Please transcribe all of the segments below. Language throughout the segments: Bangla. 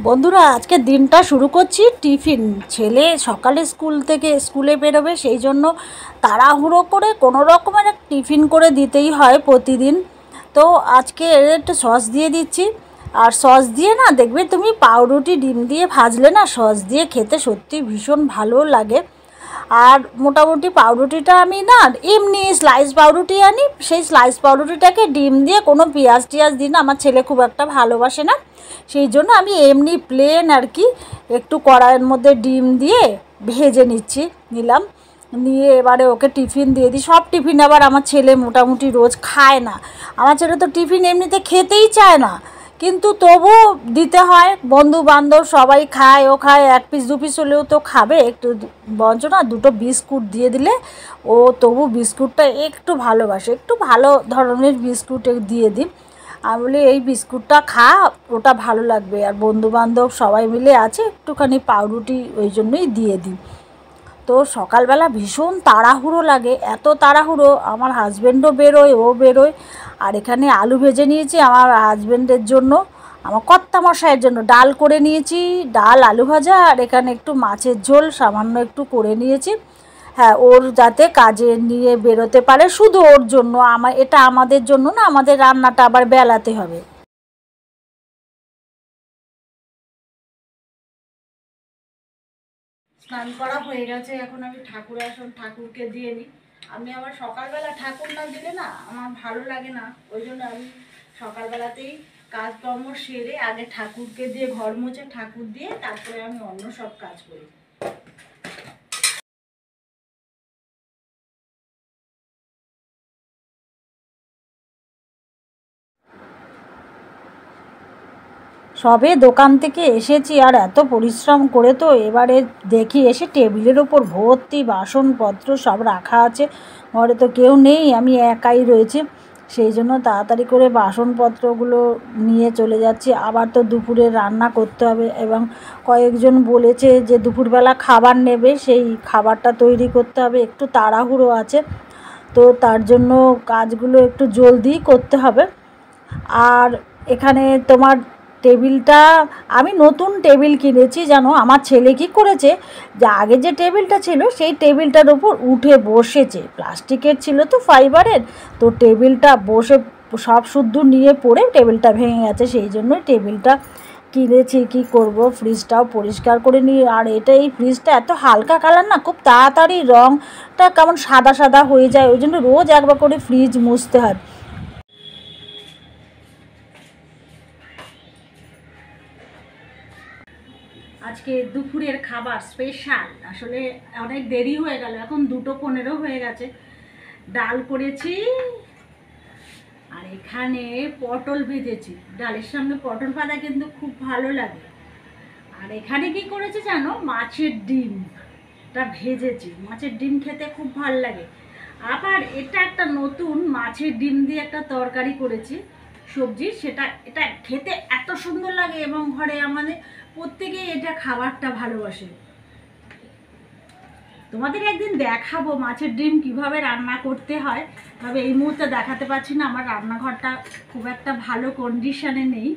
বন্ধুরা, আজকে দিনটা শুরু করছি টিফিন। ছেলে সকালে স্কুলে বেরোবে, সেই জন্য তাড়াহুড়ো করে কোনো রকমের টিফিন করে দিতেই হয় প্রতিদিন। তো আজকে একটু সস দিয়ে দিচ্ছি। আর সস দিয়ে না, দেখবে তুমি পাউরুটি ডিম দিয়ে ভাজলে না, সস দিয়ে খেতে সত্যি ভীষণ ভালো লাগে। আর মোটামুটি পাউরুটিটা আমি না এমনি স্লাইস পাউরুটি আনি, সেই স্লাইস পাউরুটিটাকে ডিম দিয়ে কোনো পেঁয়াজ টিয়াজ দিই না, আমার ছেলে খুব একটা ভালোবাসে না, সেই জন্য আমি এমনি প্লেন আর কি একটু কড়াইয়ের মধ্যে ডিম দিয়ে ভেজে নিলাম। নিয়ে এবারে ওকে টিফিন দিয়ে দিই। সব টিফিন আবার আমার ছেলে মোটামুটি রোজ খায় না। আমার ছেলে তো টিফিন এমনিতে খেতেই চায় না, কিন্তু তবু দিতে হয়। বন্ধু বান্ধব সবাই খায়, ও খায়, 1 পিস 2 পিস হলেও তো খাবে। একটু বঞ্চ না 2টো বিস্কুট দিয়ে দিলে ও তবু বিস্কুটটা একটু ভালোবাসে, একটু ভালো ধরনের বিস্কুট দিয়ে দিই। আমি বলি এই বিস্কুটটা খা, ওটা ভালো লাগবে। আর বন্ধুবান্ধব সবাই মিলে আছে, একটুখানি পাউরুটি ওই জন্যই দিয়ে দিই। তো সকালবেলা ভীষণ তাড়াহুড়ো লাগে, এত তাড়াহুড়ো, আমার হাজব্যান্ডও বেরোয়, ও বেরোয়। আর এখানে আলু ভেজে নিয়েছি আমার হাজব্যান্ডের জন্য, আমার কর্তামশাইয়ের জন্য ডাল করে নিয়েছি, ডাল আলু ভাজা, আর এখানে একটু মাছের ঝোল সামান্য একটু করে নিয়েছি। হ্যাঁ, ওর যাতে কাজে নিয়ে বেরোতে পারে, শুধু ওর জন্য। এটা আমাদের জন্য না, আমাদের রান্নাটা আবার বেলাতে হবে। স্নান করা হয়ে গেছে, এখন আমি ঠাকুরকে দিয়ে নিই। আমি আবার সকালবেলা ঠাকুর না দিলে না আমার ভালো লাগে না, ওই জন্য আমি সকালবেলাতেই কাজকর্ম সেরে আগে ঠাকুরকে দিয়ে ঘর মুছে ঠাকুর দিয়ে তারপরে আমি অন্য সব কাজ করি। সবে দোকান থেকে এসেছি, আর এত পরিশ্রম করে তো এবারে দেখি এসে টেবিলের ওপর ভর্তি বাসনপত্র সব রাখা আছে। ঘরে তো কেউ নেই, আমি একাই রয়েছি, সেই জন্য তাড়াতাড়ি করে বাসনপত্রগুলো নিয়ে চলে যাচ্ছি। আবার তো দুপুরে রান্না করতে হবে, এবং কয়েকজন বলেছে যে দুপুরবেলা খাবার নেবে, সেই খাবারটা তৈরি করতে হবে। একটু তাড়াহুড়ো আছে, তো তার জন্য কাজগুলো একটু জলদি করতে হবে। আর এখানে তোমার টেবিলটা, আমি নতুন টেবিল কিনেছি জানো। আমার ছেলে কী করেছে, যে আগে যে টেবিলটা ছিল সেই টেবিলটার উপর উঠে বসেছে। প্লাস্টিকের ছিল তো, ফাইবারের, তো টেবিলটা বসে সব শুদ্ধ নিয়ে পড়ে টেবিলটা ভেঙে গেছে। সেই জন্যই টেবিলটা কিনেছি। কী করব, ফ্রিজটাও পরিষ্কার করে নিই। আর এই ফ্রিজটা এত হালকা কালার না, খুব তাড়াতাড়ি রঙটা কেমন সাদা সাদা হয়ে যায়, ওই জন্য রোজ একবার করে ফ্রিজ মুছতে হয়। আজকে দুপুরের খাবার স্পেশাল, আসলে অনেক দেরি হয়ে গেল, এখন 2:15 হয়ে গেছে। ডাল করেছি, আর এখানে পটল ভেজেছি। ডালের সঙ্গে পটল ভাজা কিন্তু খুব ভালো লাগে। আর এখানে কি করেছি জানো, মাছের ডিমটা ভেজেছি। মাছের ডিম খেতে খুব ভালো লাগে। আবার এটা একটা নতুন মাছের ডিম দিয়ে একটা তরকারি করেছি, সবজি। এটা খেতে এত সুন্দর লাগে, এবং ঘরে আমাদের প্রত্যেকেই এটা খাবারটা ভালোবাসে। তোমাদের একদিন দেখাবো মাছের ডিম কিভাবে রান্না করতে হয়, তবে এই মুহূর্তে দেখাতে পারছি না, আমার রান্নাঘরটা খুব একটা ভালো কন্ডিশনে নেই,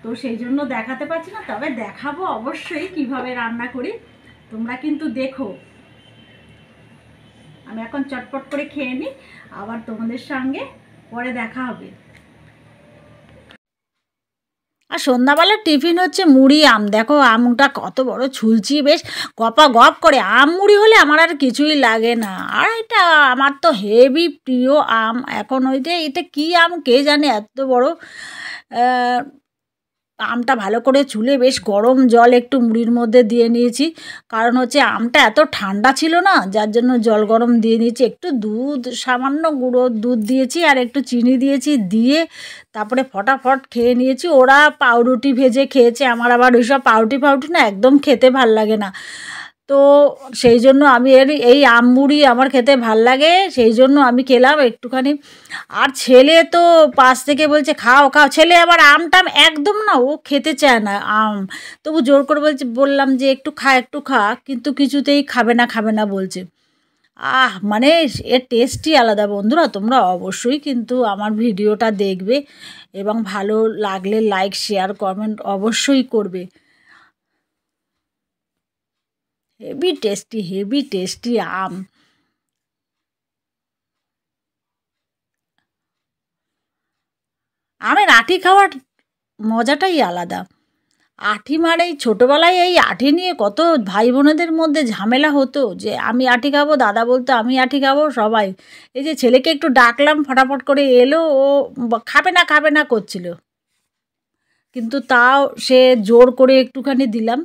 তো সেই জন্য দেখাতে পারছি না। তবে দেখাবো অবশ্যই কিভাবে রান্না করি, তোমরা কিন্তু দেখো। আমি এখন চটপট করে খেয়ে নিই, আবার তোমাদের সঙ্গে পরে দেখা হবে। আর সন্ধ্যাবেলা টিফিন হচ্ছে মুড়ি আম। দেখো আমটা কত বড় ছুলছি, বেশ গপা গপ করে। আম মুড়ি হলে আমার আর কিছুই লাগে না। আর এটা আমার তো হেভি প্রিয় আম। এখন এটা কী আম কে জানে, এত বড় আমটা ভালো করে ছুলে বেশ গরম জল একটু মুড়ির মধ্যে দিয়ে নিয়েছি, কারণ হচ্ছে আমটা এত ঠান্ডা ছিল না, যার জন্য জল গরম দিয়ে নিয়েছি, একটু দুধ সামান্য গুঁড়ো দুধ দিয়েছি আর একটু চিনি দিয়েছি, দিয়ে তারপরে ফটাফট খেয়ে নিয়েছি। ওরা পাউরুটি ভেজে খেয়েছে, আমার আবার ওইসব পাউরুটি ফাউরুটি না একদম খেতে ভাল লাগে না। তো সেই জন্য আমি এই আম মুড়ি আমার খেতে ভাল লাগে, সেই জন্য আমি খেলাম একটুখানি। আর ছেলে তো পাশ থেকে বলছে খাও খাও, ছেলে আবার আমটাম একদম না, ও খেতে চায় না আম। তবু জোর করে বললাম যে একটু খা একটু খা, কিন্তু কিছুতেই খাবে না বলছে। মানে এর টেস্টই আলাদা। বন্ধুরা তোমরা অবশ্যই কিন্তু আমার ভিডিওটা দেখবে এবং ভালো লাগলে লাইক শেয়ার কমেন্ট অবশ্যই করবে। হেভি টেস্টি আম। আমের আঁটি খাওয়ার মজাটাই আলাদা। আঁটি মানে এই ছোটোবেলায় এই আঁটি নিয়ে কত ভাই বোনেদের মধ্যে ঝামেলা হতো, যে আমি আঁটি খাবো, দাদা বলতো আমি আঁটি খাবো, সবাই। এই যে ছেলেকে একটু ডাকলাম, ফটাফট করে এলো, ও খাবে না করছিল, কিন্তু তাও সে জোর করে একটুখানি দিলাম।